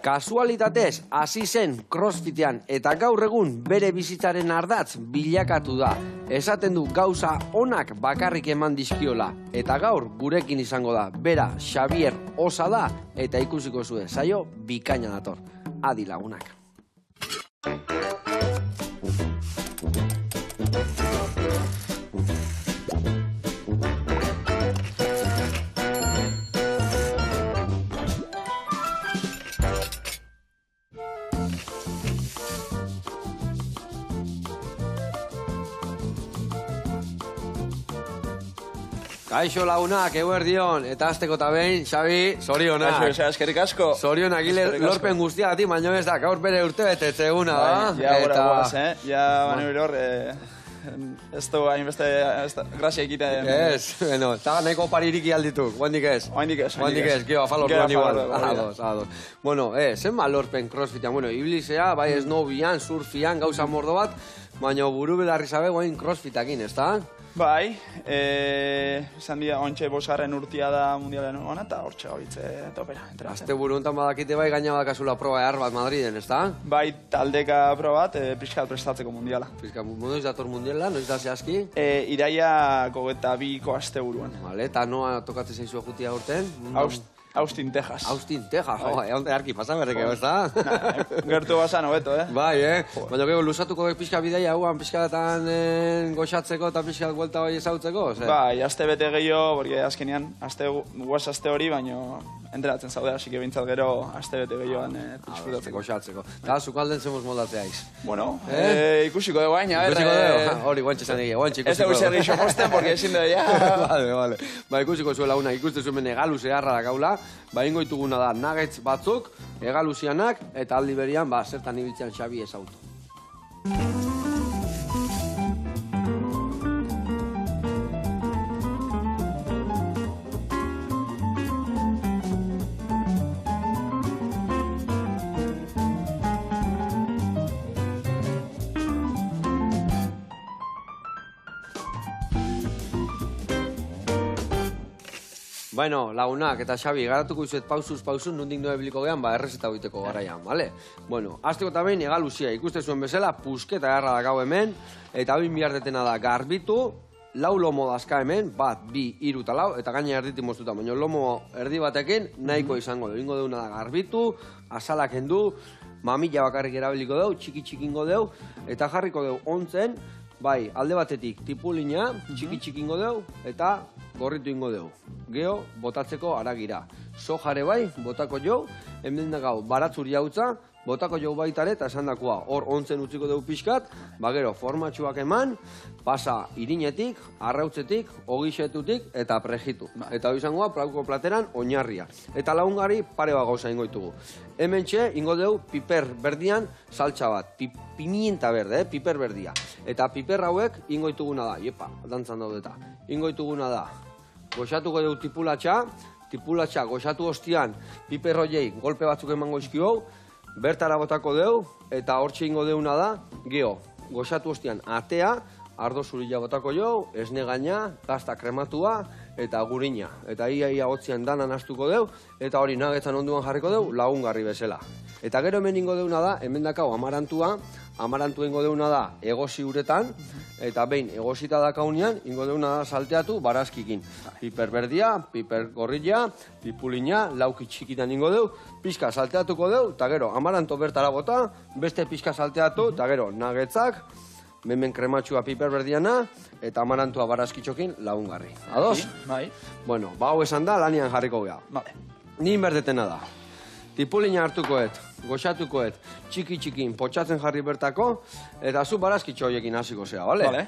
Kasualitatez, hasi zen crossfitean eta gaur egun bere bizitzaren ardatz bilakatu da. Esaten du gauza onak bakarrik eman dizkiola. Eta gaur gurekin izango da. Bera, Xabier Osa da eta ikusiko zuen saio bikaina dator. Adi lagunak. Kaixo lagunak, eguerdion, eta azteko eta behin, Xabi, zorionak. Kaixo, eskerrik asko. Zorionak, lorpen guztiagatik, baino ez da, gaur bere urte betetze eguna, da? Ja, gora guaz, Ja, baina hor, ez du hainbeste grazia egiten. Ez, bueno, eta nahiko paririk aldituk, guandik ez? Guandik ez. Guandik ez, gero, afalortuan igual. Ados. Bueno, zenba lorpen crossfitean, bueno, iblisea, bai snowbian, surfian, gauza mordo bat, baina buru belarri zabe guain crossfitakin, ez da? Bai, izan dira, ontsa bosgarren urtia da mundialen hona, eta hortxe gaitze topera. Azte buru hontan badakite bai gaina badakazula proba ehar bat Madriden, ez da? Bai, taldeka proba bat, pixkat prestatzeko mundiala. Pixkat, noiz dator mundiala, noiz da zehazki? Iraia kogeta biko aste buruan. Vale, eta noa tokatzen zaizua jutia urten? Austin, Texas. Austin, Texas, egon arki pasaberrek, ez da? Gertu basan hobeto, Bai, baina gero lusatuko pixka bideia hauan pixkatan goxatzeko eta pixkat guelta bai ezautzeko? Bai, aste bete gehiago, porque azkenean, guaz aste hori, baina entrenatzen zaude, hasi que bintzat gero aste bete gehiagoan disfrutatzeko. Goxatzeko. Eta, zuko alden zemuz moldatzea iz? Bueno, ikusiko dugu baina, ikusiko dugu, hori, guantxe zan egia, guantxe ikusiko dugu. Ez dugu zer posten, porque ezin dugu, ja. Vale. Ba, ikusiko zuela una, ikuste zuen egalu zeharra da gaula, ba, ingo ituguna da nuggets batzuk, egaluzianak, eta aldi berian, ba, zertan ibiltzean Xabi ezautu. Bueno, lagunak eta Xabi, garatuko izuet pausuz, nondik noe biliko gehan, ba, errezeta hoiteko garaian, bale? Bueno, azteko eta behin, egaluzia, ikuste zuen bezala, pusketa garra da gau hemen, eta behin bihartetena da garbitu, lau lomo dazka hemen, bat, bi, hiru eta lau, eta gaina erditi moztuta, baina lomo erdi batekin nahiko izango du. Ingo deuna da garbitu, azalak hendu, mamila bakarrik erabiliko deu, txiki-txikingo deu, eta jarriko deu ontzen, bai, alde batetik tipulina, txiki-txikingo deu, eta gorritu ingo deu. Geo, botatzeko aragira. Sojare bai, botako jau, hemen da gau, baratzuri hautza, botako jau baitare, eta esan dakoa, hor ontzen utziko deu pixkat, bagero, formatxuak eman, pasa irinetik, arrautzetik, ogixetutik, eta prejitu. Eta hori izangoa, plauko plateran, oinarria. Eta laungari, pare bat gauza ingo ditugu. Hemen txe, ingo deu, piper berdian, saltsa bat, pimienta berde, piper berdia. Eta piper hauek, ingo dituguna da, iepa, dantzan daudeta, ingo dituguna da, goxatuko deu tipulatxa goxatu ostian piper hoiei golpe batzuk emango izkio, bertara botako deu, eta hortxe ingo deuna da, geho, goxatu ostian atea, ardo zurila botako jau, esne gaina, gazta krematua, eta gurina. Eta ia hotzian danan astuko deu, eta hori nagetzan onduan jarriko deu, lagungarri bezala. Eta gero hemen ingo deuna da, hemen dakau amarantua, amarantu ingo deuna da egosi uretan, eta behin egosita dakaunean, ingo deuna da salteatu barazkikin. Piper berdia, piper gorrilla, pipulina, lauki txikitan ingo deu, pixka salteatuko deu, eta gero amaranto bertara bota, beste pixka salteatu, eta gero nagetzak, hemen krematxua piper berdiana, eta amarantua barazkitxokin lagungarri. Ados? Bai. Bueno, ba hau esan da, lanian jarriko geha. Vale. Nin berdetena da. Tipulina hartukoet, goxatukoet, txiki-txikin, potxatzen jarri bertako, eta zu barazkitxo horiekin hasiko zea, bale? Vale.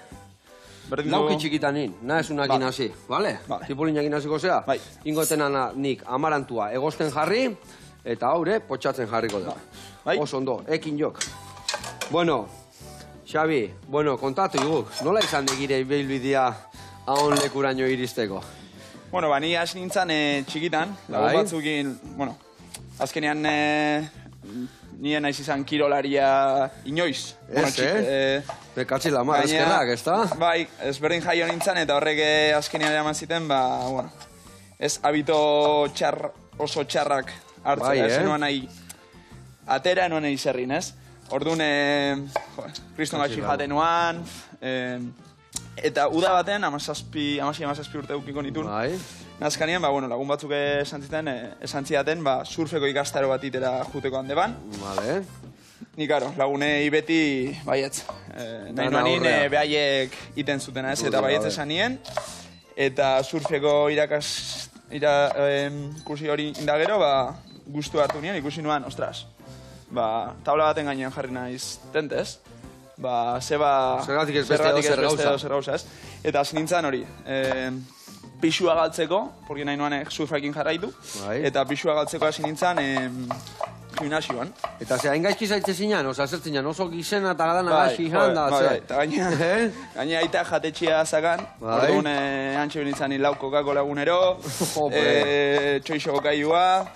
Lauki txikitan nin, nahezunakin hasi, bale? Tipulinakin hasiko zea? Bai. Ingotena nik amarantua egosten jarri, eta haure potxatzen jarriko da. Oso ondo, ekin jok. Bueno, Xabi, kontatu iguk, nola izan digire ibilbidea haon lekuraino iristeko? Bueno, ni hasi nintzen txikitan, lagun batzukin, bueno, azkenean nien naiz izan kirolaria inoiz. Bekatzi lamar, ezkerrak, ez da? Bai, ezberdin jaio nintzen, eta horrek azkenean eraman ziten, ez habito oso txarrak hartzea, ez nuen nahi atera nuen izerrin, ez? Orduan, kriston gaixi jaten nuan, eta uda baten, amazazpi urte eukiko nitun. Nazkanien, lagun batzuk esan zidaten, surfeko ikastaro bat itera juteko hande ban. Ni, karo, lagunei beti, baietz. Nahi nuanin, behaiek iten zutena ez, eta baietz esan nien. Eta surfeko kursi hori indagero, gustu hartu nien, ikusi nuan, ostras, tabla baten gainean jarri naiz tentez, zergatik ez beste zer gauza ez. Eta hasi nintzen hori, pixua galtzeko, porque nahi nuan surfekin jarraitu, eta pixua galtzeko hasi nintzen gimnasioan. Eta hain gaizki zaitze zinan, zertzinan, oso gizena eta gadana gaixi handa, eta gaina aita jatetxia zakan, orduan antxe benitzen lau kokako lagunero, txoixo kaiua,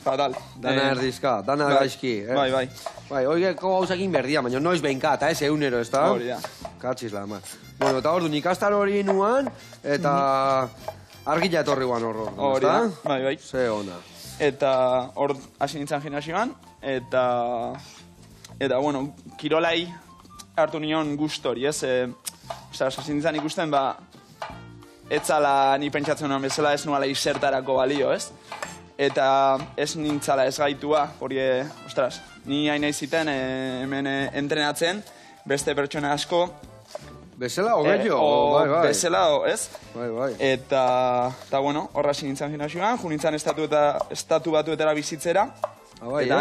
fatal. Dana erdizka, dana gaizki. Oigeko gauzakin berdia, baina noiz behinka, eta ez egunero, ez da? Hori da. Katxiz la, ma. Bueno, eta orduan ikastar hori nuan, eta argila etorri guan horro. Hori da, bai. Ze ona. Eta hor hasi nintzen gimnasioan, eta bueno, kirolai hartu nion gustori, ez? Hasi nintzen ikusten, etzala ni pentsatzen nuen bezala ez nuala izertarako balio, ez? Eta ez nintzala ez gaitua, porque, ostras, ni hain ziten hemen entrenatzen, beste pertsona asko, bezala, ogeio? Bezala, ez? Bai. Eta, bueno, horra nintzen gimnasioan, nintzen estatu batuetara bizitzera, eta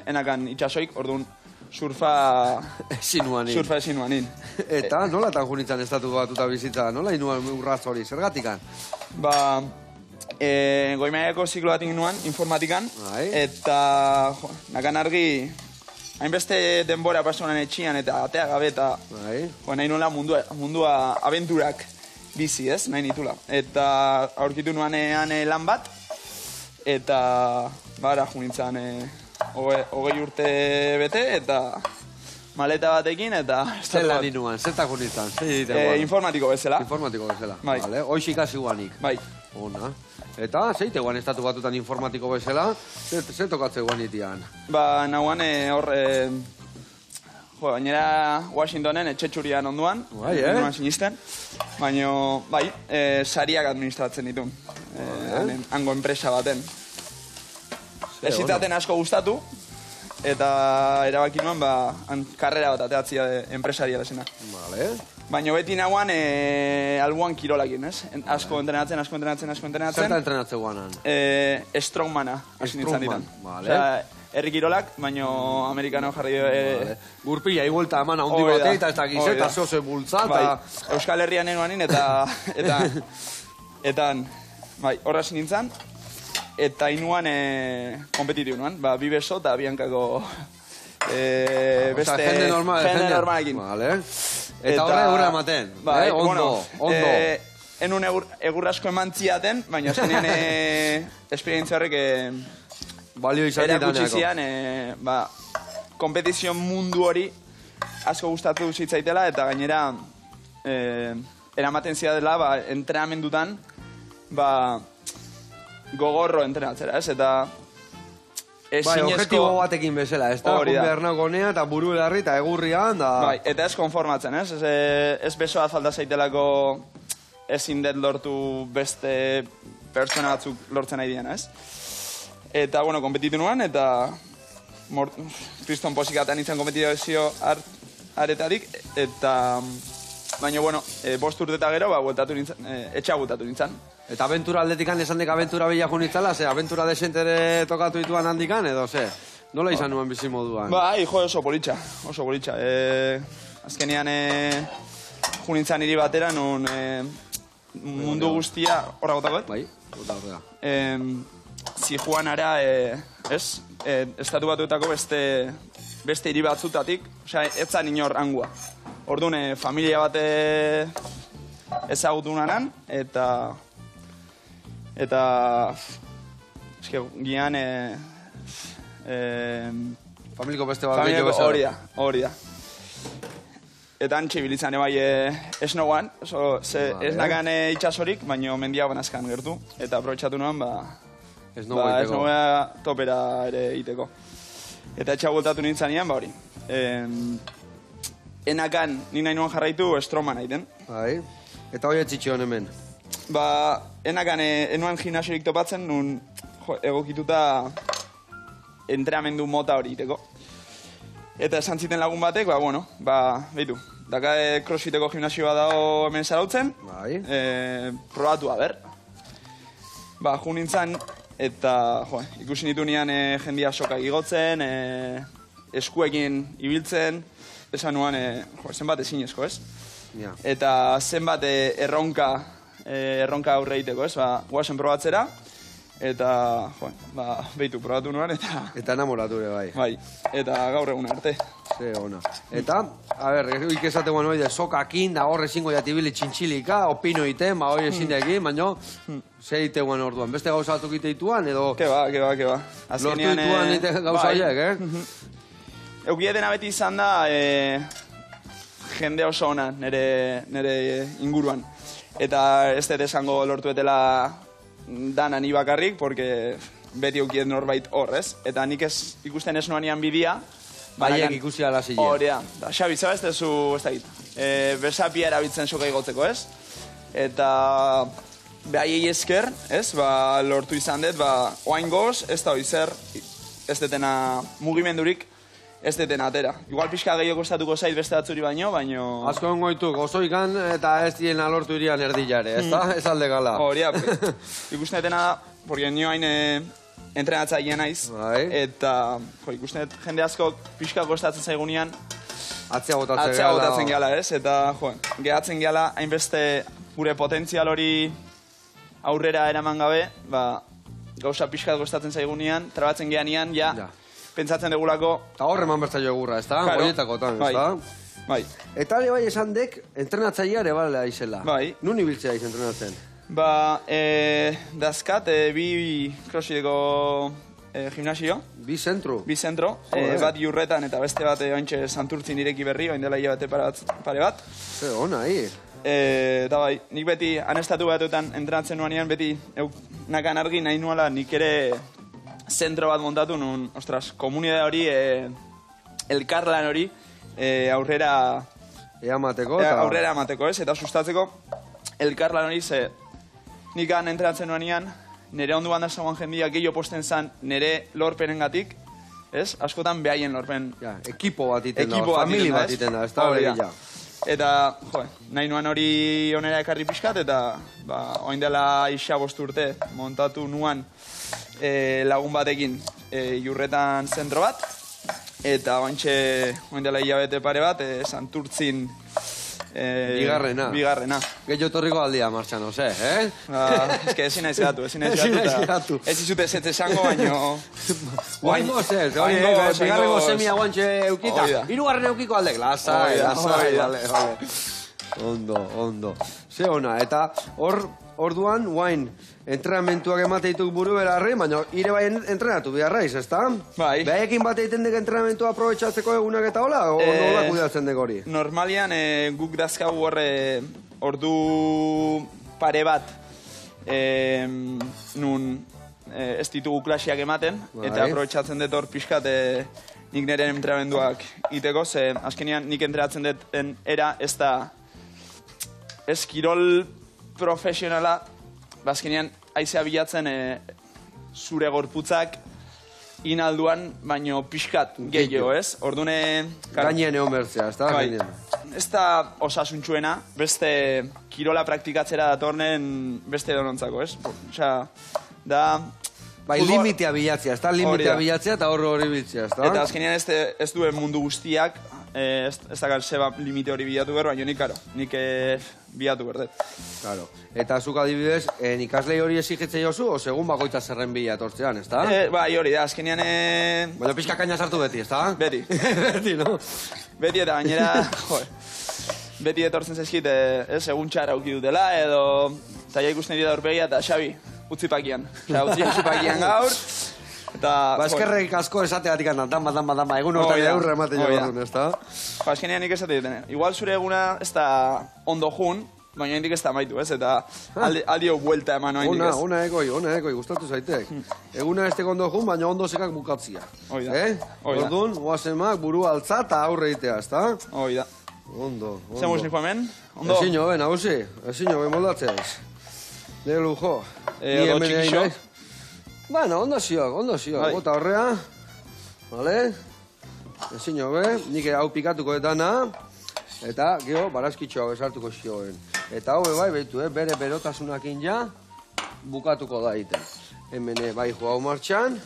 enakan itxasoik, orduan, surfa ezin nuanin. Eta, nolatan nintzen estatu batuta bizitza? Nola inuan urraz hori, zergatikan? Goimaiako ziklo bat nuan, informatikan, eta, nakan argi, hainbeste denbora pasunan etxian eta atea gabe eta nahi nuela mundua abenturak bizi, ez? Nahi nitula. Eta aurkitu nuanean lan bat, eta junintzen 20 urte bete, eta maleta batekin, eta... Zer lan inuan, zertak junintzen? Informatiko bezala. Informatiko bezala, hoix ikasi guanik. Bai. Ona. Eta, zeite guan estatu batutan informatiko bezala, zer tokatze guan itian? Nahuan gainera Washingtonen etxetxurian onduan, onduan sinisten, baina, sariak administratzen ditun, hango enpresa baten. Ez zitzaten asko gustatu, eta erabaki nuen, karrera bat ateatzia enpresaria desena. Baina beti nagoan albuan kirolakin, ez? Asko entrenatzen. Zerta entrenatzen guanan? Strongmana, hasi nintzen ditan. Herri kirolak, baina amerikano jarri... Gurpila, iguelta eman haundi batei, eta ez da gizeta, zoze bultza, eta... Euskal Herrian enuanin, eta horra hasi nintzen, eta inuan kompetitiu nuan, bi beso eta biankako beste jende normalekin. Eta horre egurra ematen, ondo. Enun egur asko emantziaten, baina azkenean esperientzia horrek erakutsi zian, kompetizio mundu hori asko gustatu zitzaitela, eta gainera eramaten zia dela entrenamendutan gogorro entrenatzera, ez? Eta objetibo batekin bezala, ez da? Junbernako nea eta buru belarri eta egurrian, da... Eta ez konformatzen, ez? Ez besoa falta zaitelako ezin dut lortu beste pertsona batzuk lortzen nahi dian, ez? Eta, bueno, kompetitu nuan, eta kriston posikatan nintzen kompetizio aretatik, eta... Baina, bueno, 5 urte eta gero, etxea gutatu nintzen. Eta abentura aldetikan esan dek abentura bila junitzala, ze abentura desentere tokatu dituan handikan, edo ze? Nola izan nuen bizi moduan? Oso politxa. Azkenean junitzan hiri batera, nun mundu guztia, horra gotakoet? Bai, gota. Zijuanara, estatu batuetako beste hiri batzutatik, etzan inor angua. Orduan, familia bat ezagutu nanan, eta gian familiko beste bat gehiago bezala. Hori da. Eta antxe bilitzane bai ez noguan, ez nagan itxasorik, baina mendiagoan azkan gertu. Eta aprobetsatu nuen, ez noguea topera ere iteko. Eta etxea bueltatu nintzanean, ba hori. Enakan, nik nahi nuen jarraitu Strongman naiten. Bai, eta hori etxitxean hemen. Ba, enakan, enuen gimnasiorik topatzen, nun egokituta entrenamendu mota hori iteko. Eta esan ziten lagun batek, ba, bueno, ba, behitu, daka crossfiteko gimnasioa dago hemen zarautzen, probatu, ber. Ba, ju nintzen, eta, ikusi nitu nian jendia soka igotzen, eskuekin ibiltzen, esan nuan, zenbat ezinezko, ez? Ja. Eta zenbat erronka aurre egiteko, ez? Ba, guazen probatzera, eta, ba, behitu, probatu nuan, eta... Eta enamoratu ere, bai. Bai, eta gaur egun arte. Ze ona. Eta, a ber, ikesate guan hori de sokakin, da horre zingo jatibili txintxilika, opino iten, ba hori ezin dekin, baina, ze ite guan orduan. Beste gauza batuk ite dituan, edo... Ke ba. Lortu dituan ite gauza horiek, Eukietena beti izan da, jende oso ona nire inguruan. Eta ez dut esango lortu etela dana ni bakarrik, porque beti eukiet norbait horrez. Eta nik ez ikusten ez nuanian bidia. Baiek ikusi ala zile. Horea. Da, Xabi, zaba ez dezu, ez da git, bersapia erabiltzen soka igotzeko, ez? Eta behaiei esker, ez? Ba, lortu izan dut, ba, oain goz, ez da hoi zer, ez detena mugimendurik, ez detena atera. Igual pixka gehiago kostatuko zait beste batzuri baino. Asko ongoitu, gozoikan eta ez dien alortu irian erdilare, ez da? Ez alde gala. Horea, ikusten detena da, porque nio hain entrenatzaile naiz, eta ikusten dut jende asko pixka kostatzen zaigunean atzea botatzen gehala, ez? Eta, gehatzen gehala, hainbeste gure potentzial hori aurrera eraman gabe, ba, gauza pixka kostatzen zaigunean, trabatzen gehanean, ja, pentsatzen degulako... Eta horre eman bertza jogurra, ez da? Horietakotan, ez da? Bai. Eta ere bai esan dek, entrenatzailea ere bala izela. Bai. Nun ibiltzea iz entrenatzen? Ba, dazkat, bi crossfiteko gimnasio. Bi zentru? Bi zentro. Bat Iurretan eta beste bat ointxe Santurtzin ireki berri, oin dela hilabete pare bat. Ze ona, hi. Eta bai, nik beti anestatu batuetan entrenatzen nuanean, beti nakan argi nahi nuela nik ere zentro bat montatu nun, ostras, komunidade hori, elkarlan hori, aurrera amateko, ez? Eta sustatzeko elkarlan hori, ze nikan entrenatzen nuanean, nire onduan da zagoan jendia gehiago posten zan nire lorpenengatik, ez? Askotan behaien lorpen. Ja, ekipo bat iten da, famili bat iten da, ez da hori. Eta, nahi nuan hori onera ekarri pixkat, eta oin dela isa 5 urte montatu nuan lagun batekin Iurretan zentro bat, eta oin dela hilabete pare bat, Santurtzin Bigarrena. Gehiago torriko aldia martxan, ose, Ez que ezin naiz gatu, ez izute ez esango, baino... Guaingo zez, bigarrengo semia guantxe eukita. Hirugarren eukiko aldek, lasai, vale. Ondo. Ze ona, eta orduan, guain, entrenamentuak emate dituk buru berarri, baina ire bai entrenatu biharraiz, ez da? Bai. Behekin bat egiten dek entrenamentua aprobetxatzeko egunak eta hola, o nola kudeatzen dek hori? Normalian guk dazkagu horre ordu pare bat nun ez ditugu klasiak ematen, eta aprobetxatzen dut hor pixkat nik nire entrenamenduak iteko, ze azkenean nik entrenatzen dut era ez da ez kirol profesionala, bazkenean aizea bilatzen zure gorputzak inalduan, baino pixkat gehiago, ez? Ordune... Gainien egon bertzea, ez da? Bai. Ez da osasuntxuena, beste kirola praktikatzera datornen beste donontzako, ez? Osea, da... Bai, limitea bilatzea, ez da? Limitea bilatzea eta hori biltzea, ez da? Eta azkenean ez duen mundu guztiak, ez da zeba limite hori bilatu behar, baina nik bilatu berdet. Claro. Eta zuk adibidez, ikaslei hori exigitzei jozu, o segun bakoitza zerren bila etortzean, ez da? Bai, hori da, azkenean... Baina pixka kaina sartu beti, ez da? Beti. Beti, no? Beti eta gainera, beti etortzen zaizkit, egun txara auki dutela, edo... Eta ja ikusten dira aurpegia, eta Xabi, utzi pakian. Utzi pakian gaur, eta... Ba, eskerrek asko esateatik andan, dama, egun hortan eurre ematen jo gordun, ez da? Ba, eskenean nik esate dutene. Igual zure eguna ez da ondo jun, baina hendik ez da amaitu, ez? Eta aldio buelta eman oa hendik ez. Ona ekoi, gustatu zaitek. Eguna ez ondo jun, baina ondo sekak bukatzia. Oida. Orduan, oazemak buru altza eta aurre egitea, ezta? Oida. Ondo. Zemuz niko hemen? Ondo? Ezin jo, nagusi. Ezin jo, moldatzea ez. De lujo. Odo txikixo? Bueno, ondo ziok. Bota horrea. Vale? Ezin jo, nik hau pikatuko etana. Eta, geho, barazkitxo hau esartuko zioen. Eta hau bai, behitu, bere berotasunakin ja, bukatuko da iten. Hemen bai jo hau martxan.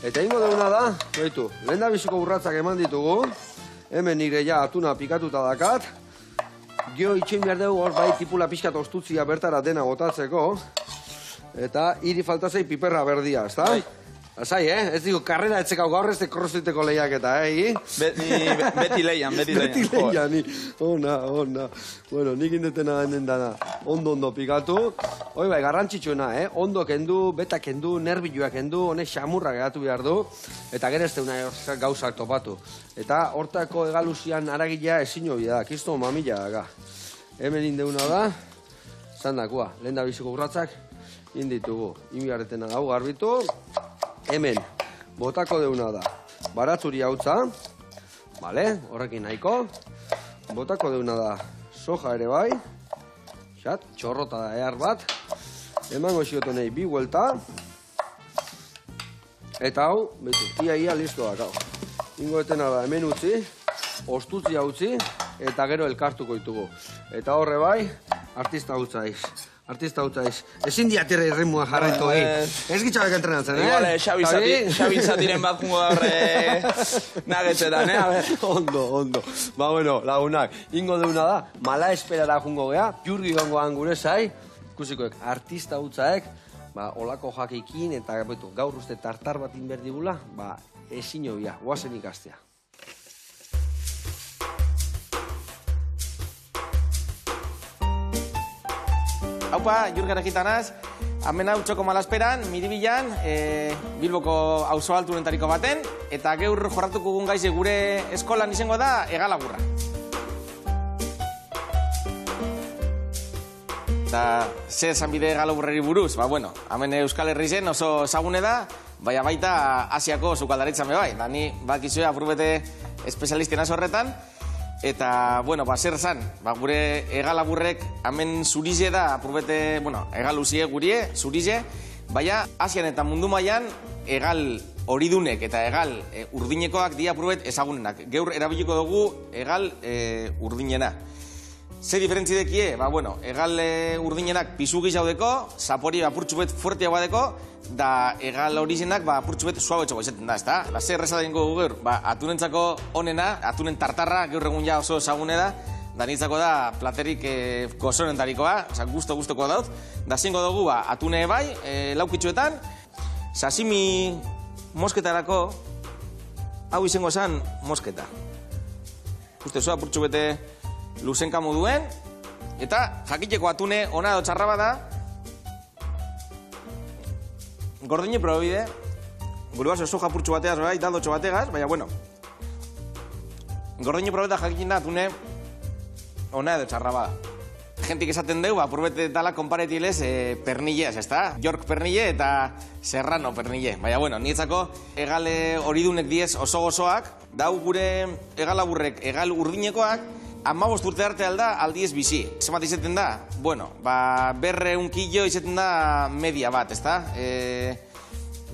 Eta ingo deuna da, behitu, lehen da biziko urratzak eman ditugu. Hemen nire ja atuna pikatuta dakat. Geho itxein behar dugu hor bai tipula pixkat ostutzia bertara dena botatzeko. Eta hiri faltazei piperra berdia, ezta? Azai, ez digo, karrera etzekau gaur ez de crossfiteko lehiaketa, Beti leian. Beti leian, ona. Bueno, nik indetena den dana. Ondo pikatu. Hoi bai, garrantzitsuena, Ondo kendu, beta kendu, nerbilua kendu, honek xamurra geratu behar du. Eta gero ez deuna gauzak topatu. Eta hortako egaluzian aragila ezin hori da, kisto mamila daga. Hemen indeuna da, zandakoa, lehen da biziko urratzak, inditugu. Inbiarretena hau garbitu. Hemen, botako deuna da, baratzuri hautza, horrekin nahiko, botako deuna da, soja ere bai, txorrota da ehar bat, emango xiotonei bi huelta, eta hau, betu, ia listo da, ingo etena da, hemen utzi, ostutzi utzi, eta gero elkartuko ditugu. Eta horre bai, artista hutzaiz. Ezin diatirre ritmoa jarraitu egin. Ez gitxabek entrenatzen, Igual, Xabi Zatiren bat jungo gaurre nagetxetan, Ondo. Ba, bueno, lagunak, ingo deuna da, mala esperara jungo gea, piurgi gongoan gure zai, ikusikoek, artista hutzaek, olako jakikin, eta gaur uste tartar bat inberdigula, ezin hobia, guazen ikastea. Haupa, Jurgen egitanaz, hemen hau txoko malasperan, Miribilan, Bilboko auzo altunentariko baten, eta geur jorratuko gun gaize gure eskolan izango da, Egalaburra. Eta, zer esan bide Egalaburreri buruz? Bueno, hemen Euskal Herri zen oso ezagune da, baita Asiako sukaldaritzan bai. Da ni bakizue apurbete espezialistien horretan. Eta, zer esan, gure Egalaburrek hemen zurize da, apurbete, egaluzie gurie, zurize, baina Asian eta mundu mailan egal horidunek eta egal urdinekoak dira apurbet ezagunenak. Geur erabiliko dugu egal urdinena. Ze diferentzi dekie? Egal urdinenak pisu gizaudeko, zapori apurtxubet fuerteagoa deko, da egal horizenak apurtxubet suabetxoa izaten da, ezta? Zer erreza dengo geur, atunentzako onena, atunen tartarra, geur egun ja oso ezagune da, da nintzako da platerik gozonentarikoa, guztoko daut, da zingo dugu atune bai, laukitxuetan, sashimi mosketarako, hau izango zen mosketa. Uste zua apurtxubete luzenka moduen, eta jakiteko atune ona edo txarra bada, gordine probide, gure baso soja purtsu bateaz, daldotxo bategaz, baina, gordine probide jakitzen da atune ona edo txarra bada. Gentik esaten dugu, apurbete dala konparetilez pernillez, ezta? York pernille eta serrano pernille. Baina, nietzako egale horidunek diez oso gozoak, dau gure Egalaburrek egal urdinekoak, 15 urte arte alda aldiez bizi. Zemat izaten da? Berreun kilo izaten da media bat, ezta?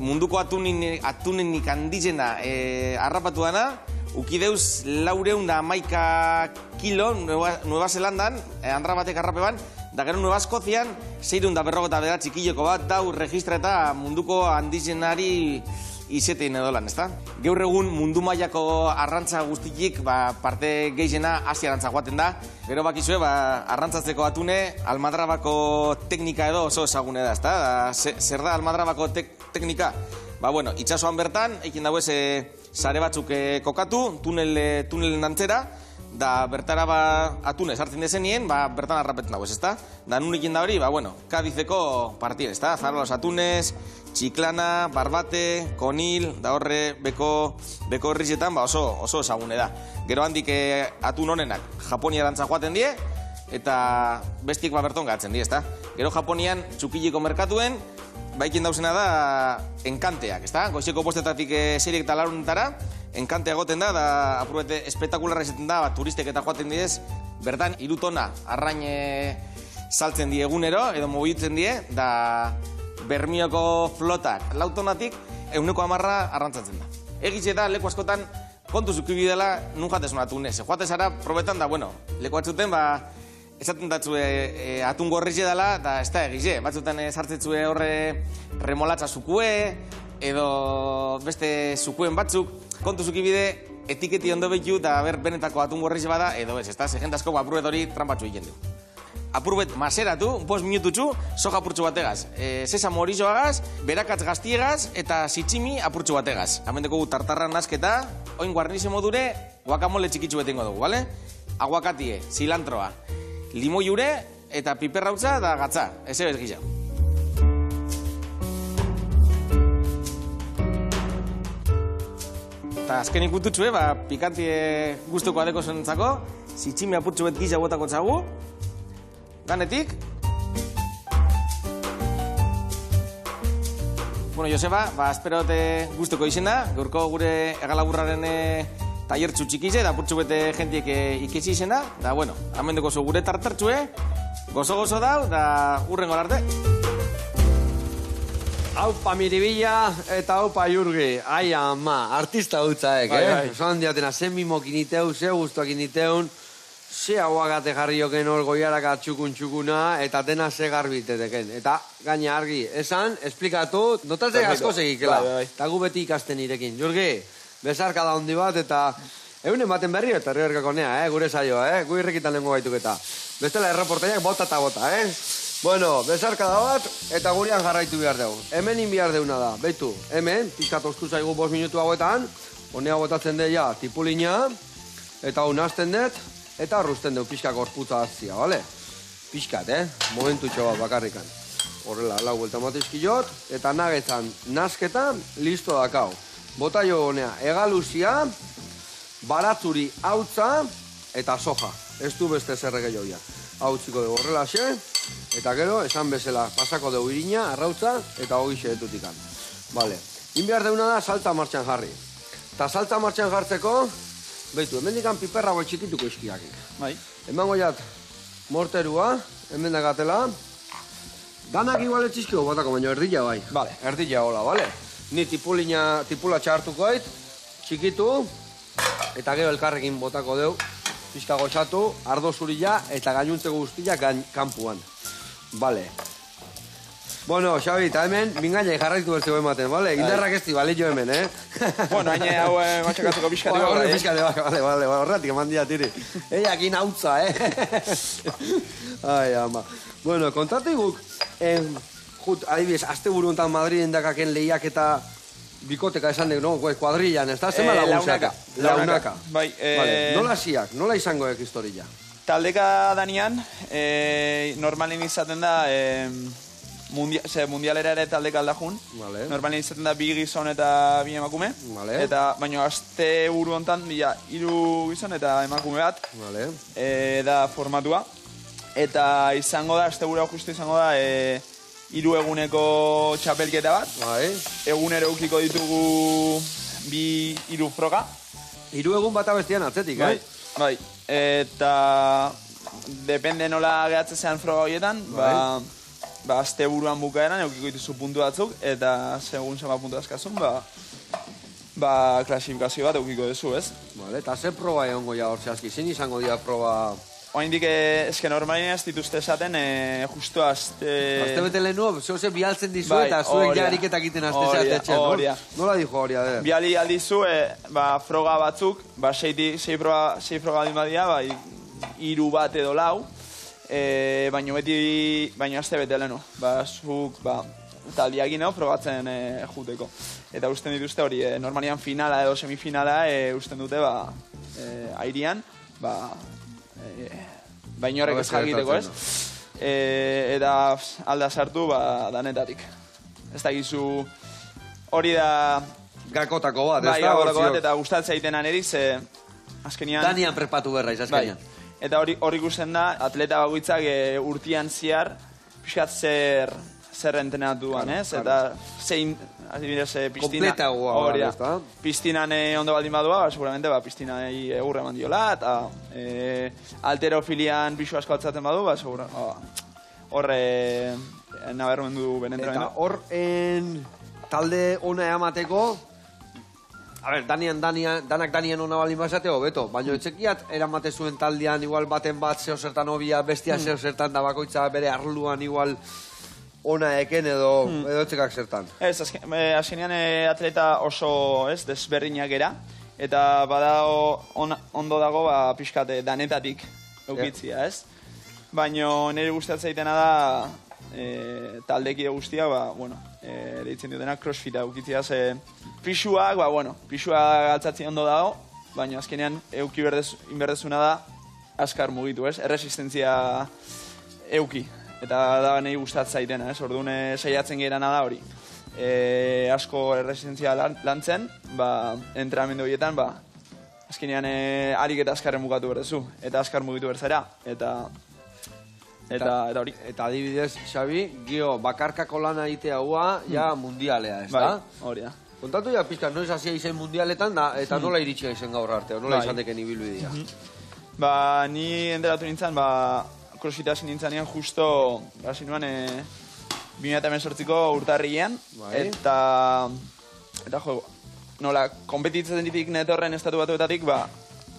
Munduko atunenik handizena harrapatu dana, ukideuz 411 kilo Nueva Zelandan, handra batek harrape ban, da gero Nueva Eskozian 649 kiloko bat dau registra eta munduko handizenari izetein edolan, ezta? Gaur egun mundu mailako arrantza guztitik parte gehiena Asiarantza joaten da. Gero bakizue, arrantzatzeko atune almadrabako teknika edo oso ezagune da, ezta? Zer da almadrabako teknika? Itxasoan bertan, eikin dagoez sare batzuk kokatu, tunelen antzera, da bertara atune sartzen dezenien, bertan harrapetzen dagoez, ezta? Da nunekin da hori, Kadizeko partien, ezta? Zara los atunes, Txiklana, Barbate, Konil, da horre beko herrizetan oso ezagune da. Gero handik atun honenak Japonia erantza joaten die, eta bestik berton gatzen di, ezta? Gero Japonian, txukiliko merkatuen, baikin dauzena da enkanteak, ezta? Goizeko postetatik seriek eta laurunetara, enkantea goten da, da apurbete espektakularra izaten da, turistek eta joaten diez, bertan 3 tona arrain saltzen die egunero, edo mobitzen die, da Bermioko flotak 4 tonatik 110 arrantzatzen da. Egitxe da, leku askotan, kontu zukibi dela, nun jatesun atunez. Joate zara, probetan da, bueno, leku atzuten, esaten datzue atun gorrize dela, da ez da egize. Batzutan sartzetzue horre remolatza zukue, edo beste zukuen batzuk. Kontu zukibide, etiketi ondo behitu, da benetako atun gorrize bada, edo ez da, segentazko apurbet hori trampatxu egin du. Apurbet maseratu, 5 minututxu, soja apurtxu bategaz. Sesamo horizoagaz, berakatz gaztiegaz, eta zitzimi apurtxu bategaz. Hamendeko gu tartarra nazketa, oin guarnize modure, guakamole txikitzu betengo dugu, bale? Aguakatie, zilantroa, limoi ure, eta piperrautza da gatza. Eze bez gisa. Eta azken ikututxue, pikantie guztuko adeko zenentzako, zitzimi apurtxu bet gisa botako txagu, ganetik. Bueno, Joseba, esperote guztuko izena, gaurko gure egalaburraren taiertzu txikize, da purtsu bete jentiek ikesi izena, da, bueno, hamendeko zu gure tartartxue, gozo-gozo dau, da urrengo arte. Aupa Miribilla eta aupa Jurgi. Ai ama, artista dutzaek, Zoan diatena, zen mimok initeu, ze guztuak initeun, ze aguagate jarri joken hor goiaraka txukun-txukuna, eta dena ze garbiteteken. Eta gaina argi, esan, esplikatu, notaze asko segikela. Eta gu beti ikasten irekin. Jurgi, bezarka da hondi bat, eta egun ematen berri eta herriarkako nea, gure saioa, gu irrekitan lengo baituketa. Bestela erreportaiak bota eta bota, Bueno, bezarka da bat, eta gurean jarraitu behar dugu. Hemen inbiar deuna da, beitu, hemen, pizkat ostu zaigu 5 minutu hauetan, honea botatzen deia tipulina, eta hon hasten dut, eta arruzten dugu pixka gorputza azia, bale? Pixkat, momentu txobat bakarrikan. Horrela, lau buelta matizkilot, eta nagetan nasketa, listo dakau. Bota jo honea, egaluzia, baratzuri hautza, eta soja. Ez du beste zerrege joia. Hautziko dugu horrela xe, eta gero, esan bezala, pasako dugu irina, arrautza, eta hogixe etutikan. Bale, inbiar deuna da salta martxan jarri. Eta salta martxan jartzeko, behitu, hemen dikan piperra goi txikituko izkiakik. Bai. Hemen goiat morterua, hemen dagatela. Danak igual etxizkiko batako, baina erdila bai. Vale. Erdila hola, bale? Ni tipula txartuko ait, txikitu, eta gero elkarrekin botako deu, pixka goxatu, ardo zurila eta gainuntzeko guztia kanpuan. Bale. Bueno, Xabi, eta hemen, mingaina jarraitu bertzeko ematen, bale? Indarrak ez di, bale jo hemen, Bueno, haine hau matxakatzeko pixkati bak, Horre pixkati bak, bale, horretik eman dia tiri. Eiakin hautza, Ai, ama. Bueno, kontatu guk, adibidez, azte buru enten Madriden dakaken lehiak eta bikoteka esan dugu, no? Kuadrillan, ez da? Zema lagunzaka? Launaka. Bai. Nola ziak, nola izangoek historia? Taldeka danean, normalen izaten da, mundialera ere taldeka aldajun. Normalen izaten da 2 gizon eta 2 emakume. Baina azte buru enten, 3 gizon eta emakume bat. Da formatua. Eta izango da, azte buru justu izango da, 3 eguneko txapelketa bat. Egunero eukiko ditugu 3 froga. 3 egun bat abestian atzetik, Bai. Eta depende nola gehatzen zean froga horietan, azte buruan bukaeran eukiko dituzu puntu batzuk, eta segun zema puntu azkazun, klasifikazio bat eukiko duzu, ez? Eta ze proba egongo ja hor zehazki, zein izango dira proba... Oaindik, eske normalien ez dituzte esaten, justu azte... Azte bete lehenu, zehose bialtzen dizu eta zuek ja ariketak iten azte zehatetxen, no? Nola dijo hori, ader? Biali aldizu, froga batzuk, 6 froga aldin badia, 3 bat edo 4, baina azte bete lehenu. Zuk, taldiakin frogatzen juteko. Eta usten dituzte hori, normalian finala edo semifinala usten dute, airian, baina horrek ez jakiteko, ez? Eta alda sartu, danetatik. Ez da gizu hori da... Gakotako bat, ez da? Gakotako bat, eta gustatzea itenan eriz, azkenian... Danian prepatu berra, azkenian. eta hor ikusten da, atleta bakoitzak urtean ziar, pixkat zer entrenatu duan, ez? Eta zein, adibidez, piztina... Kompletagoa, ez da? Piztinan ondo baldin badua, seguramente piztinai egurra eman diola, eta alterofilian pixu asko altzaten badu, segura, horre nabarmendu ben entrenamendu. Eta hor talde ona emateko, a ber, danak danien ona baldin bazateo, beto, baina etxekiat eramate zuen taldean, igual baten bat zeo zertan obia, bestia zeo zertan da bakoitza bere arluan igual ona eken edo etxekak zertan. Ez, azkenean atleta oso desberdinak era, eta badao ondo dago pixkat danetatik eukitzia, ez? Baina nire gustatzen zaitena da taldekide guztia, deitzen dutena crossfita eukitzia, pixuak, pixuak altzatzen ondo dago, baina azkenean euki inberdezuna da askar mugitu, ez? Erresistentzia euki. Eta da nahi gustatzen zaitena, ez? Orduan saiatzen gerana da hori. Asko erresistentzia lantzen, entrenamendu horietan, azkenean harik eta askarren bukatu berdezu. Eta askar mugitu berzera. Eta hori. Eta adibidez, Xabi, bakarkako lana egitea hua, ja mundialea, ez da? Hori da. Kontatu ja pizka, noiz hasia izen mundialetan, eta nola iritsia izen gaur arte, nola izan deken ibiluidea? Ni enteratu nintzen, crossfita hasi nintzanean justo, hasi nuen 2018ko urtarrilean, eta nola, kompetitzen ditik netorren estatu batuetatik,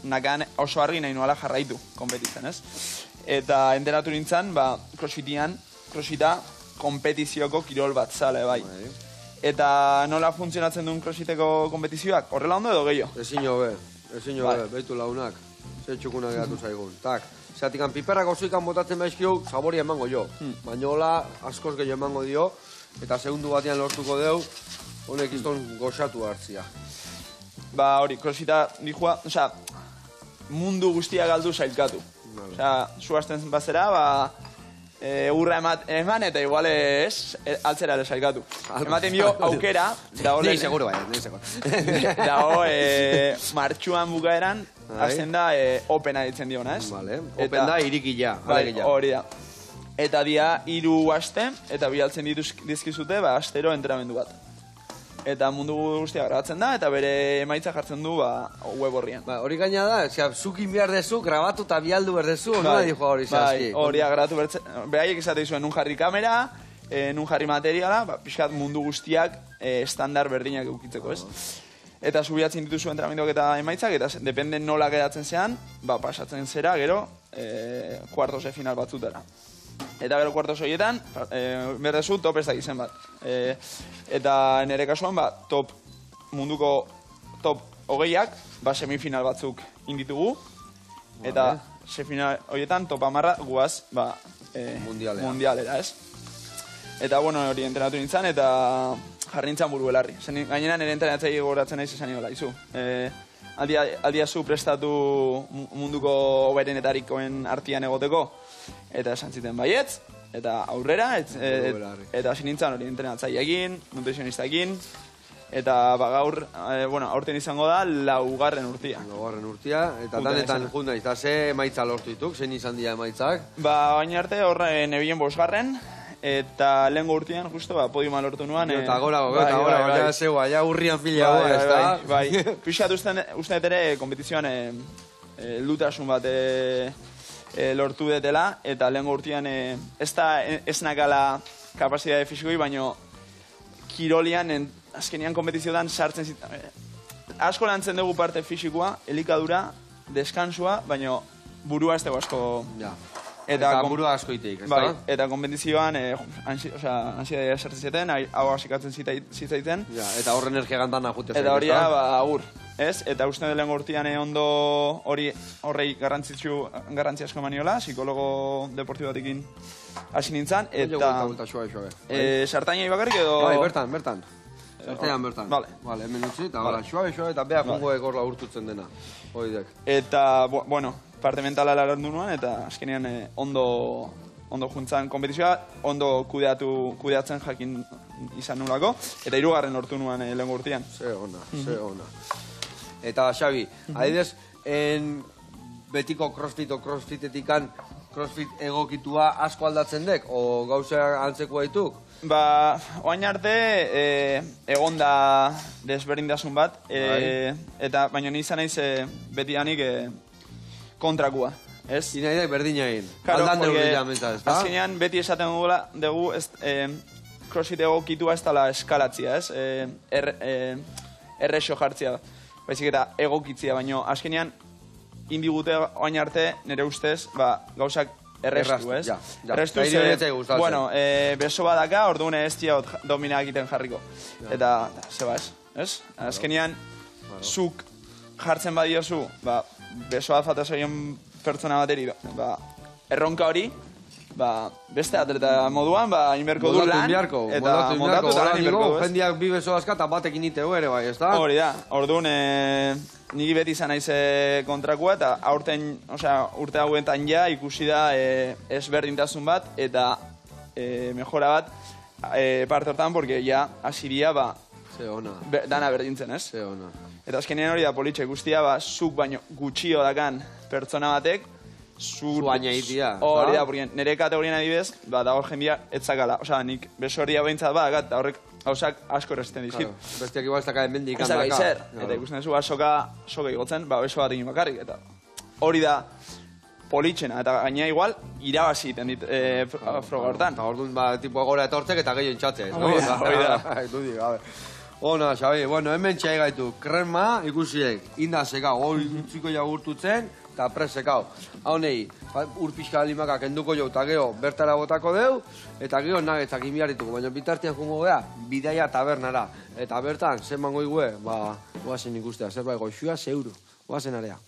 nakan oso argi nahi nuela jarraitu kompetitzen, ez? Eta enteratu nintzen, crossfita kompetizioko kirol bat zale, bai. Eta nola funtzionatzen duen crossfiteko kompetizioak? Horrela ondo edo gehiago? Ezin hobe, behitu launak, ze txukuna geratu zaigun, tak. Zeratikan piperrak osoikan botatzen baizkio, saboria emango jo. Baina hola, askoz gehiago emango dio, eta segundu batean lortuko deu, honek izton goxatu hartzia. Hori, crossfita dihua, mundu guztia galdu zailkatu. Zuazten bazera, urra eman eta igual altzera ere zailkatu. Ematen bio aukera, da hor... Nei seguro, nei seguro. Da hor, martxuan bukaeran, azten da opena ditzen diona, ez? Open da irikila. Hori da. Eta dia 3 aste, eta bialtzen dizkizute, astero entrenamendu bat. Eta mundu guztia grabatzen da, eta bere emaitza jartzen du web horrian. Hori gaina da, zukin behar dezu, grabatu eta bialdu behar dezu, nola dijo hori zazki? Hori grabatu behar dezu, behaiek izate zuen, nun jarri kamera, nun jarri materiala, pixkat mundu guztiak estandar berdinak eukitzeko, ez? Eta subiatzen dituzu entrenamenduak eta emaitzak, eta depende nola geratzen zean, pasatzen zera, gero, kuartose final batzutara. Eta gero kuartos horietan, berdezu top ez da izen bat. Eta nire kasuan, munduko top 20ak, semifinal batzuk inditugu. Eta semifinal horietan top 10 guaz mundialera, ez? Eta, hori entrenatu nintzen, eta jarri nintzen buru belarri. Gainera nire entrenatzei gogoratzen naiz esan niola, izu. Aldia zu prestatu munduko oberenetarikoen artian egoteko. Eta esan ziten baietz, eta aurrera, eta hasi nintzen hori entrenatzaileekin, nutrizionistak,in, eta gaur, aurten izango da, 4. urtia. 4. urtia, eta danetan junda izan, ze emaitza lortu dituk, zein izan dira emaitzak? Baina arte, horre nebien 5. Eta lehengo urtean, justo, podiuma lortu nuan. Eta gora, ja zegoa, ja urrian fila goa, ez da? Bai, pixat uste ere, kompetizioan lutasun bat lortu detela, eta lehengo urtean ez nakala kapazitate fizikoi, baina kirolian, azkenian kompetizioan sartzen zitzen. Asko lantzen dugu parte fizikoa, elikadura, deskansua, baina burua ez dugu asko... Eta burua asko iteik, ez da? Bai, eta kompetizioan ansiedadea sartzen ziten, hau hasikatzen zitzaiten. Eta horre energia gantana jute zaiten, ez da? Eta hori agur, ez? Eta uste dut lehengo urtean ondo horrei garrantzi asko emaniola, psikologo deportibo batekin hasi nintzen, eta... Sartainai bakarrik edo... Bai, bertan. Sartainan bertan. Vale, hemen utzi, eta suabe, eta beha jungo ekorla urtutzen dena. Eta, parte mentala larandu nuen, eta azkenean ondo juntzan kompetizioa, ondo kudeatzen jakin izan nulako, eta 3. lortu nuen lehengo urtean. Ze ona. Eta, Xabi, adidez, betiko crossfitetikan crossfit egokitua asko aldatzen dek, o gauza antzeko baituk? Ba, oain arte, egon da desberdintasun bat, eta baina nizan naiz beti anik kontrakua, ez? Ina idek berdina egin. Claro, Aldan porque neurria mentzat, ez da? azkenean beti esaten dugu crossfit egokitua ez dela eskalatzia, ez? Errexo jartzia, baizik eta egokitzia, baina azkenean indigute oain arte, nire ustez, gauzak errestu, ez? Errestu, bueno, beso badaka, orduan ez diot domina egiten jarriko. Eta, zeba ez? Azkenean, zuk jartzen badiozu, besoa falta zaion pertsona bateri, erronka hori, beste atleta moduan, inberko du lan, eta moldatu eta lan inberko du, ez? Jendiak bi beso aska eta batekin iteo ere, bai, ez da? Hori da, orduan, niri beti izan naiz kontrakoa, eta urte hauetan ja ikusi da ezberdintasun bat, eta mejora bat parte hortan, porque ja asiria dana berdintzen, ez? Ze ona. Eta azkenean hori da politxe guztia, zuk baino gutxio dakan pertsona batek, Zuaina itia. Hori da, porque nire kategorian adibidez, da hor jendia etzakala. Osa, nik beso hori hau behintzat badakat, eta horrek hausak asko errezten dizkit. Bestiak igual ez daka emendik ez daka izer. Eta ikusten duzu, soka igotzen, beso bat egin bakarrik. Eta hori da politxena, eta gaina igual, irabazi iten dit froga hortan. Eta orduan, tipo gora etortzek eta gehiago intxatzea. Hori da. Ona, Xabi, bueno, hemen txai gaitu, krema ikusiek, indazeka, hori utziko jagurtutzen, eta presekau. Hau nahi, urpizka alimakak enduko jau, eta geho, bertara botako deu, eta geho nagetzak inbiarrituko, baina bitartian jungo gea, bidaia tabernara. Eta bertan, zen mango igue, oazen ikustea, zer bai goxua, €1, oazen area.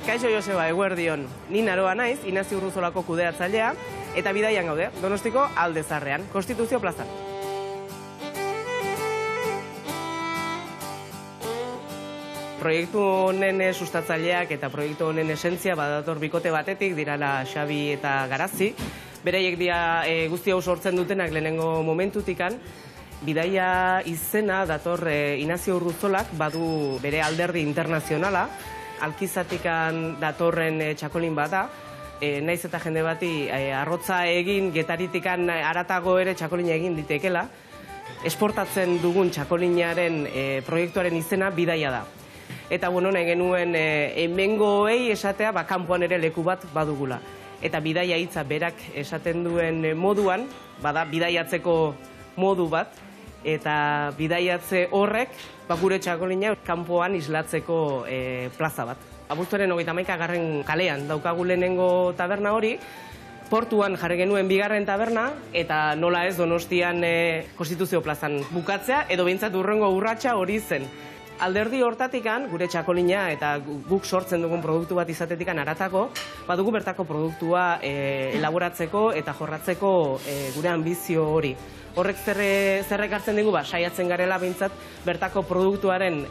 Kaixo Joseba, eguerdion. Ni Naroa naiz, Inazio Urruzolako kudeatzailea, eta bidaian gaude, Donostiko Alde Zaharrean, Konstituzio plazan. Proiektu honen sustatzaileak eta proiektu honen esentzia badator bikote batetik, dirala Xabi eta Garazi. Beraiek dira guzti hau sortzen dutenak lehenengo momentutikan. Bidaia izena dator Inazio Urruzolak badu bere alderdi internazionala, Alkizatikan datorren txakolin bat da, naiz eta jende bati arrotza egin, getaritikan aratago ere txakolina egin ditekela, esportatzen dugun txakolinaren proiektuaren izena bidaia da. Eta bueno, nahi genuen hemengoei esatea, kanpoan ere leku bat badugula. Eta bidaia hitza berak esaten duen moduan, bada bidaiatzeko modu bat, eta bidaiatze horrek gure txakolina kanpoan islatzeko plaza bat. Abuztuaren 31. kalean daukagu lehenengo taberna hori, portuan jarri genuen bigarren taberna, eta nola ez Donostian Konstituzio plazan bukatzea, edo behintzat urrengo urratsa hori zen. Alderdi hortatikan, gure txakolina eta guk sortzen dugun produktu bat izatetikan aratako, badugu bertako produktua elaboratzeko eta jorratzeko gure ambizio hori. Horrek zerrek hartzen digu, saiatzen garela behintzat bertako produktuaren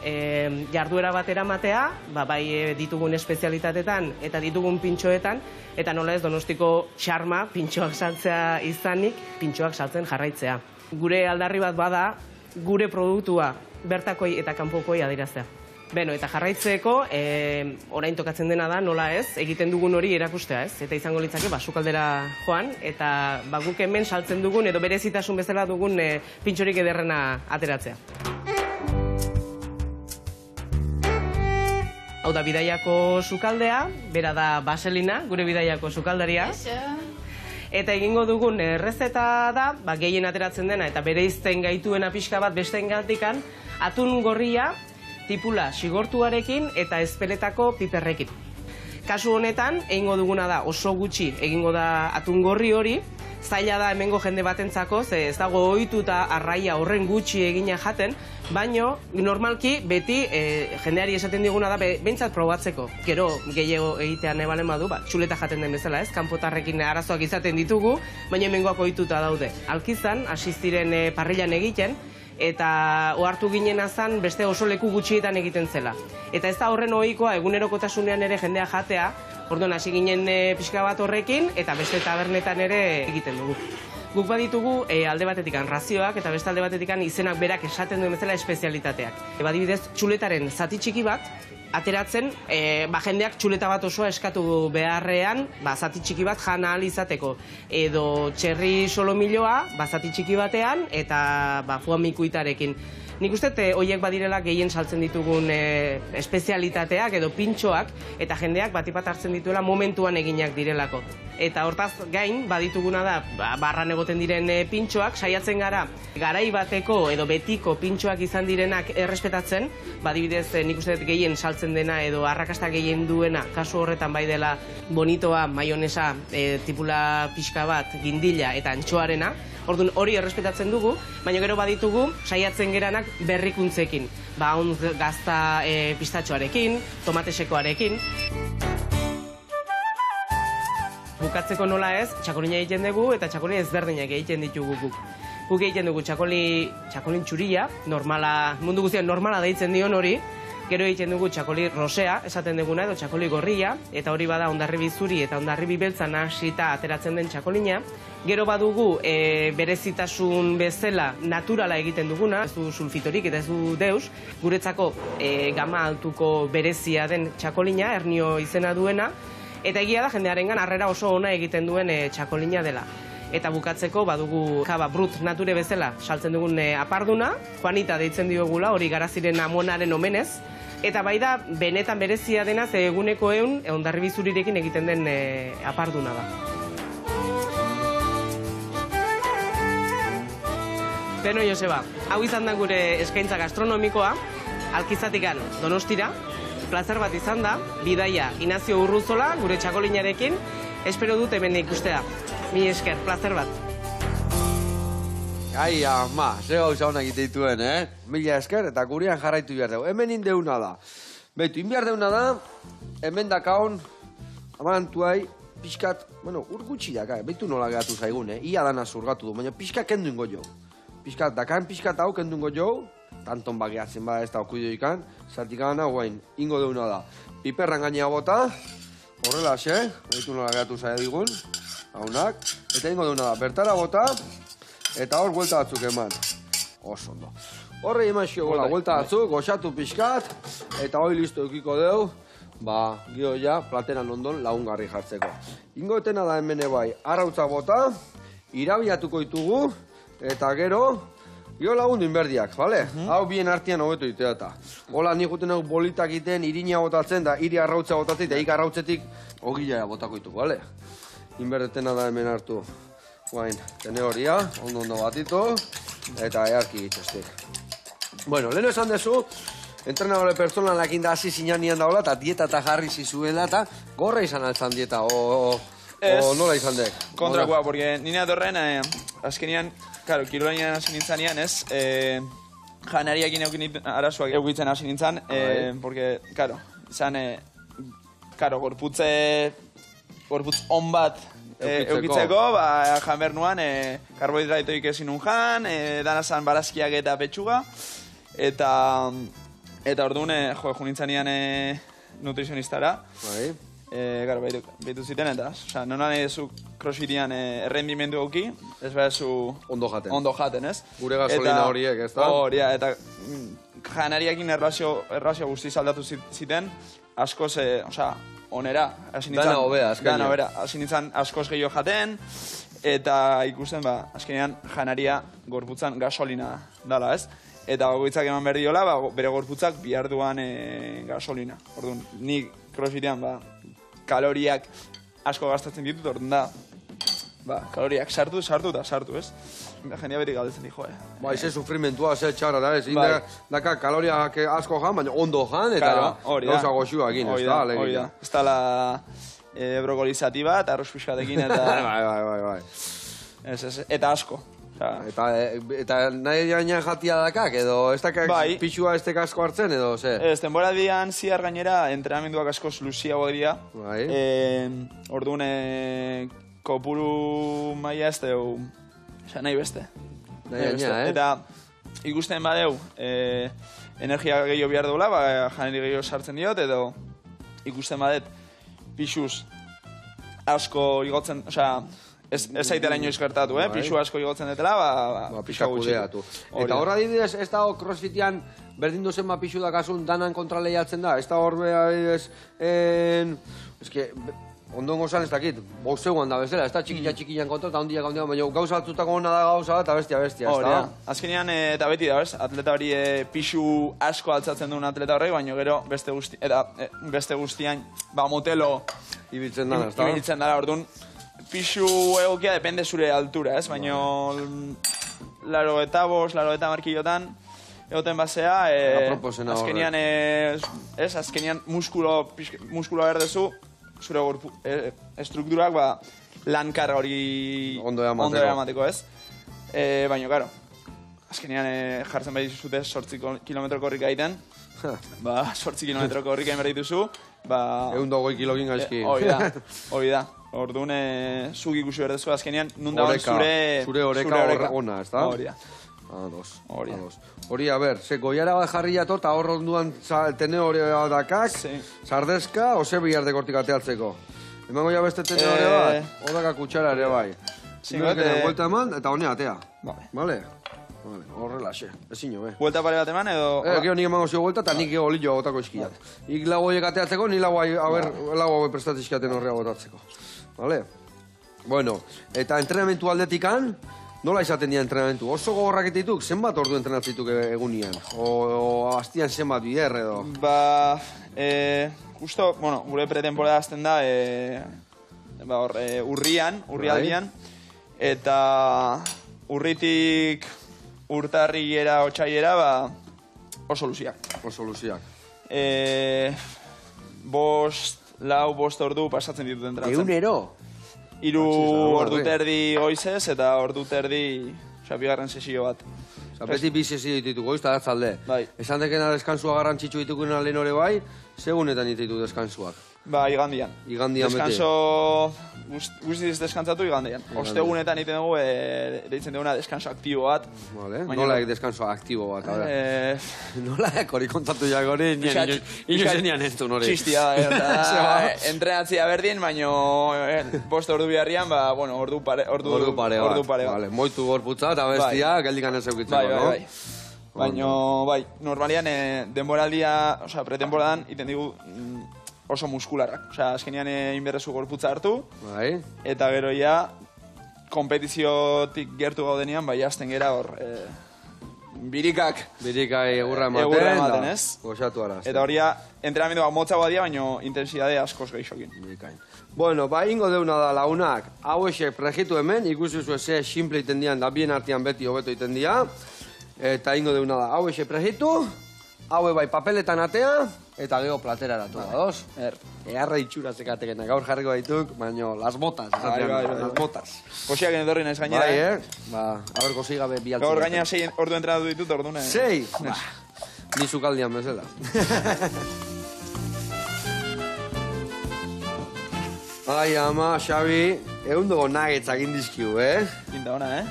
jarduera bat eramatea, bai ditugun espezialitatetan eta ditugun pintxoetan, eta nola ez Donostiko xarma pintxoak saltzea izanik, pintxoak saltzen jarraitzea. Gure aldarri bat bada, gure produktua bertakoi eta kanpokoi adieraztea. Beno, eta jarraitzeko, orain tokatzen dena da, nola ez, egiten dugun hori erakustea, ez? Eta izango litzake, sukaldera joan, eta guk hemen saltzen dugun, edo berezitasun bezala dugun pintxorik ederrena ateratzea. Hau da, bidaiako sukaldea, bera da Baselina, gure bidaiako sukaldaria. Eta egingo dugun errezeta da, gehien ateratzen dena, eta bereizten gaituena pixka bat besteen gatikan, atun gorria, tipula xigortuarekin eta ezpeletako piperrekin. Kasu honetan, egingo duguna da oso gutxi egingo da atun gorri hori, zaila da hemengo jende batentzako, ze ez dago ohituta arraia horren gutxi egina jaten, baino normalki beti jendeari esaten diguna da behintzat probatzeko. Gero gehiago egitea nahi balen badu, txuleta jaten den bezala, ez? Kanpotarrekin arazoak izaten ditugu, baina hemengoak ohituta daude. Alkizan, hasi ziren parrilan egiten, eta ohartu ginen azan beste oso leku gutxietan egiten zela. Eta ez da horren ohikoa egunerokotasunean ere jendea jatea, Orduan hasi ginen pixka bat horrekin, eta beste tabernetan ere egiten dugu. Guk baditugu alde batetikan razioak eta beste alde batetikan izenak berak esaten duen bezala espezialitateak. Badibidez, txuletaren zati txiki bat, ateratzen, jendeak txuleta bat osoa eskatu beharrean, zati txiki bat jana ahal izateko. Edo txerri solomilloa, zati txiki batean, eta fuamikuitarekin. Nik uste, horiek badirela gehien saltzen ditugun espezialitateak edo pintxoak, eta jendeak batipat hartzen dituela momentuan eginak direlako. Eta hortaz gain, badituguna da, barran egoten diren pintxoak, saiatzen gara, garai bateko edo betiko pintxoak izan direnak errespetatzen, badibidez nik uste gehien saltzen dena edo arrakasta gehien duena, kasu horretan bai dela bonitoa, maionesa, tipula pixka bat, gindila eta antxoarena, orduan hori errespetatzen dugu, baina gero baditugu saiatzen geranak berrikuntzekin. Ontz gazta pistatxoarekin, tomatesekoarekin. Bukatzeko nola ez, txakolina egiten dugu eta txakolina ezberdinak egiten ditugu guk. Guk egiten dugu txakolin txurila, mundu guztian normala deitzen dion hori, gero egiten dugu txakoli rosea, esaten duguna, edo txakoli gorria, eta hori bada hondarribi zuri eta hondarribi beltza nahasita ateratzen den txakolina. Gero badugu berezitasun bezala naturala egiten duguna, ez du sulfitorik eta ez du deus, guretzako gama altuko berezia den txakolina, hernio izena duena, eta egia da jendearengan harrera oso ona egiten duen txakolina dela. Eta bukatzeko badugu kaba brut nature bezala saltzen dugun aparduna, Juanita deitzen diogula, hori garaziren amonaren omenez, eta bai da benetan berezia dena ze eguneko hondarribi zurirekin egiten den aparduna da. Beno, Joseba, hau izan da gure eskaintza gastronomikoa, Alkizatikan Donostira, plazer bat izan da, bidaia Inazio Urruzola, gure txakolinarekin, espero dut hemen ikustea. Mi esker, plazer bat. Ai, ama, ze gauza honak iteituen, Mila esker, eta gurean jarraitu behar dugu. Hemen indeuna da. Beitu, inbehar deuna da, hemen dakaon, amarantuai, pixkat, ur gutxi daka, beitu nola gehatu zaigun, Ia dana zurgatu du, baina pixkat kendu ingo jo. Pixkat, dakan pixkat hau kendu ingo jo, tanton bageatzen bada ez da okuido ikan, zartik gana guain, ingo deuna da. Piperran gainea bota, horrela, beitu nola gehatu zaigun, haunak, eta ingo deuna da, bertara bota, eta hor buelta batzuk eman. Oso ondo. Horre eman xio gola, buelta batzuk, goxatu pixkat, eta hori listo eukiko deu, gio ja, plateran ondon lagungarri jartzeko. Ingo etena da hemen bai, arrautza bota, irabiatuko ditugu, eta gero, gio lagundu inberdiak, bale? Hau bien artean hobeto ditea eta. Hola, nik guten hau bolitak iten, irina botatzen, da iri arrautza botatzen, eta ik arrautzetik ogila botako ditugu, bale? Inberdetena da hemen hartu. Guain, tene horia, ondo batitu, eta earki egiteztik. Bueno, leheno esan dezu, entrenadore pertsonalakin da hasi zinanian daula, eta dieta eta jarri zizuela, eta gorra izan altzan dieta, o nola izan dek? Kontrakoa, porque nina dorren, azkenian, claro, kirolanian hasi nintzanean, ez, janariakin arazoak eukitzen hasi nintzen, porque, claro, izan, gorputz on bat eukitzeko, jan behar nuan, karbohidratoik ezin nun jan, danazan barazkiak eta petxuga, eta orduan, jo nintzanean nutrizionistara, Garo, behitu ziten eta, nona nahi zu crossfitian errendimendu auki, ez behar zu ondo jaten, ez? Gure gasolina horiek, ez da? Hori, eta janariakin errazio guztiz aldatu ziten, askoz, onera. Dana hobea, azkenean. Dana hobea, hasi nintzen askoz gehiago jaten, eta ikusten, azkenean janaria gorputzan gasolina dala, ez? Eta goitzak eman behar diola, bere gorputzak bihar duan gasolina. Orduan, nik crossfitean, kaloriak asko gastatzen ditut, orduan da, kaloriak sartu, ez? Jendea beti galdetzen di, joe. Ize sufrimentua, ze txarra da, ez? Daka kaloriak asko jan, baina ondo jan, eta gauza goxua egin, ez da? Hori da, ez da la brokolizati bat, arroz pixkatekin, eta... Bai. Eta asko. Eta nahi gainean jatia dakak, edo ez dakak pixua ez asko hartzen, edo ze? Ez, denbora dian ziar gainera, entrenamenduak askoz luziago dira. Orduan, kopuru maia ez deu, nahi beste. Eta ikusten badeu, energia gehiago behar dola, janari gehiago sartzen diot, edo ikusten badet, pixuz asko igotzen, osea, ez zaitela inoiz gertatu, pixu asko igotzen detela, pixka kudeatu. Eta horra adibidez, ez da crossfitean berdin duzen pixu dakasun danan kontra lehiatzen da, ez da hor adibidez, ondon gozan ez dakit, boxeuan da bezala, ez da txikian kontra eta ondiak, baina gauza batzutako hona da gauza eta bestia, ez da? Azkenean, eta beti da, atleta hori pixu asko altzatzen duen atleta horrek, baina gero beste guztian, motelo ibiltzen dara, ez da? Ibiltzen dara, orduan, pixu egokia depende zure altura, ez? Baina, 85, 80 markillotan, egoten basea, azkenean muskulo berdezu, zure estrukturak lan karga hori ondo eramateko, ez? Baina, karo, azkenean jartzen behar dituzute 8 kilometroko horrik gaiten, 8 kilometroko horrik gaiten behar dituzu, 120 kilogin gaizki. Hori da. Orduan, zuk ikusi berdezu azkenean, nundagoen zure oreka ona, ez da? Hori da. Hori, a ber, goiara bat jarri jator, eta hor onduan tene hori dakak, sardezka, ose bihar dekortik ateatzeko. Emango ja beste tene hori bat, hodaka kutsara ere bai. Zinguekene, vuelta eman, eta honea atea. Vale? Horrela, ezin jo, Vuelta pare bat eman edo... Gero nik emango zio vuelta, eta nik olio agotako izkiat. Ik lago horiek ateatzeko, ni lago hauek prestatizkiaten horrea agotatzeko. Vale? Bueno, eta entrenamentu aldetikan, nola izaten dira entrenamentu? Oso gogorrak dituk, zenbat ordu entrenatzituk egunian? O hastian zenbat bider edo? Justo, bueno, gure pretemporada azten da, urrialdian, eta urritik urtarrilera, otsailera, oso luziak. Oso luziak. 5 ordu pasatzen ditut entratzen. Egunero? 3 ordu terdi goizez eta ordu terdi, bigarren sesio bat. Beti bi sesio ditutu goiz eta atzalde. Esan dekena deskantzua garrantzitsu ditukuna lehen hori bai, segunetan ditutu deskansuak. Igandian. Igandian beti. Deskanso, guztiz deskantzatu igandian. Ostegunetan iten dugu, deitzen duguna deskanso aktibo bat. Nola deskanso aktibo bat, nola hori kontatu jak hori, inoizenian ez du hori. Txistia, entrenatzia berdin, baina 5 ordu biharrian, ordu pare bat. Moitu gorputza eta bestia, geldikan ez eukitzeko, no? Baina, normalian, denboraldia, pretemporadan, iten digu oso muskularrak. Azkenean inberrezu gorputza hartu, eta gero ja, kompetiziotik gertu gaudenean, jazten gera hor, birikak egurra ematen, ez? Gozatu araz. Eta hori entrenamendu motza badia, baina intensidade askoz gehixokin. Bueno, ingo deuna da launak, hau esek prejitu hemen, ikusi zu ze simple iten dian, da bien artean beti hobeto iten dia, eta ingo deuna da, hau esek prejitu, hau bai papeletan atea, eta geho platera eratu da, dos? Earra itxura zekatekena, gaur jarriko baituk, baina las botas. Las botas. Kosiak edorri naiz gainera, a ber, kosi gabe bialtzen. Gaur gainera 6 ordu entrenatu ditut, ordune. 6? Ni sukaldian bezala. Ai, ama, Xabi, dugu nuggets egin dizkiu, Pinta ona,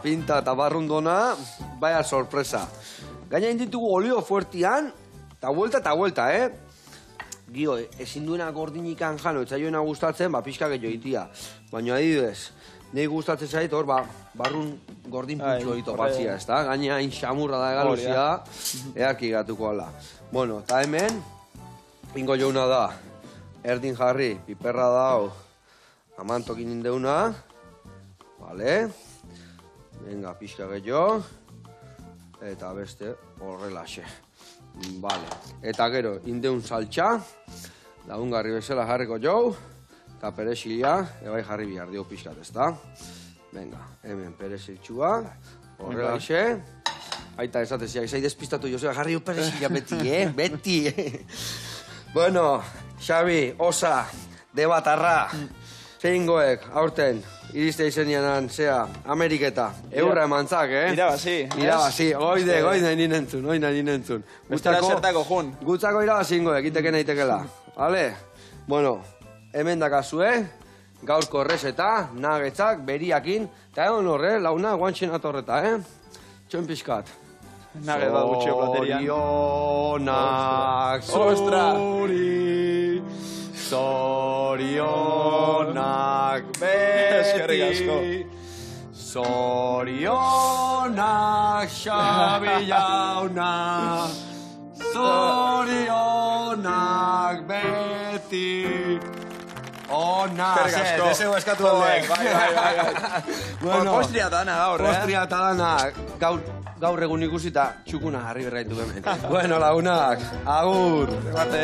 Pinta eta barrundona, baya sorpresa. Gaina inditugu olio fuertian, eta vuelta, Gio, ezin duena gordinikan jano, etzaioena gustatzen, pixka gehiago itia. Baina adibidez, nahi gustatzen zait, hor, barrun gordin puntxo egito batzia, ez da? Gaina hain xamurra da egaluzia, eaki gatuko ala. Bueno, eta hemen, ingo jouna da, erdin jarri, piperra dau, amantokin indeuna, vale? Venga, pixka gehiago. Eta beste horrelaxe. Vale. Eta gero, indeun saltxa, lagungarri bezala jarriko jau, eta peresilia, ebai jarri bihar dio pixkat, ez da? Venga, hemen peresiltxua, horrelaxe. Aita esateziak, zai despistatu Joseba, jarri dio peresilia beti, beti. Bueno, Xabi, Osa, Debatarra, zeingoek, aurten, iriste izenianan, Ameriketa, eurra emantzak, Irabazi. Oide ninentzun. Gustara zertako jun. Gutzako irabazi ingoek, iteke naitekela. Vale? Bueno, hemen dakazue, gaurko errezeta, nuggetsak, beriakin, eta egon horre, launa, guantxen atorreta, Txoen pixkat. Nugget bat gutxio platerian. Zorionak, zuri. Zorionak Eskerrik beti. asko. Zorionak Xabi jauna. Zorionak beti. Ona, Eskerrik asko. deseo eskatu aldek. Bai. Bueno, Postria dana gaur, postria eta dana, gaur egun ikusita txukuna jarri berraitu hemen. Bueno, lagunak, agur. Bate.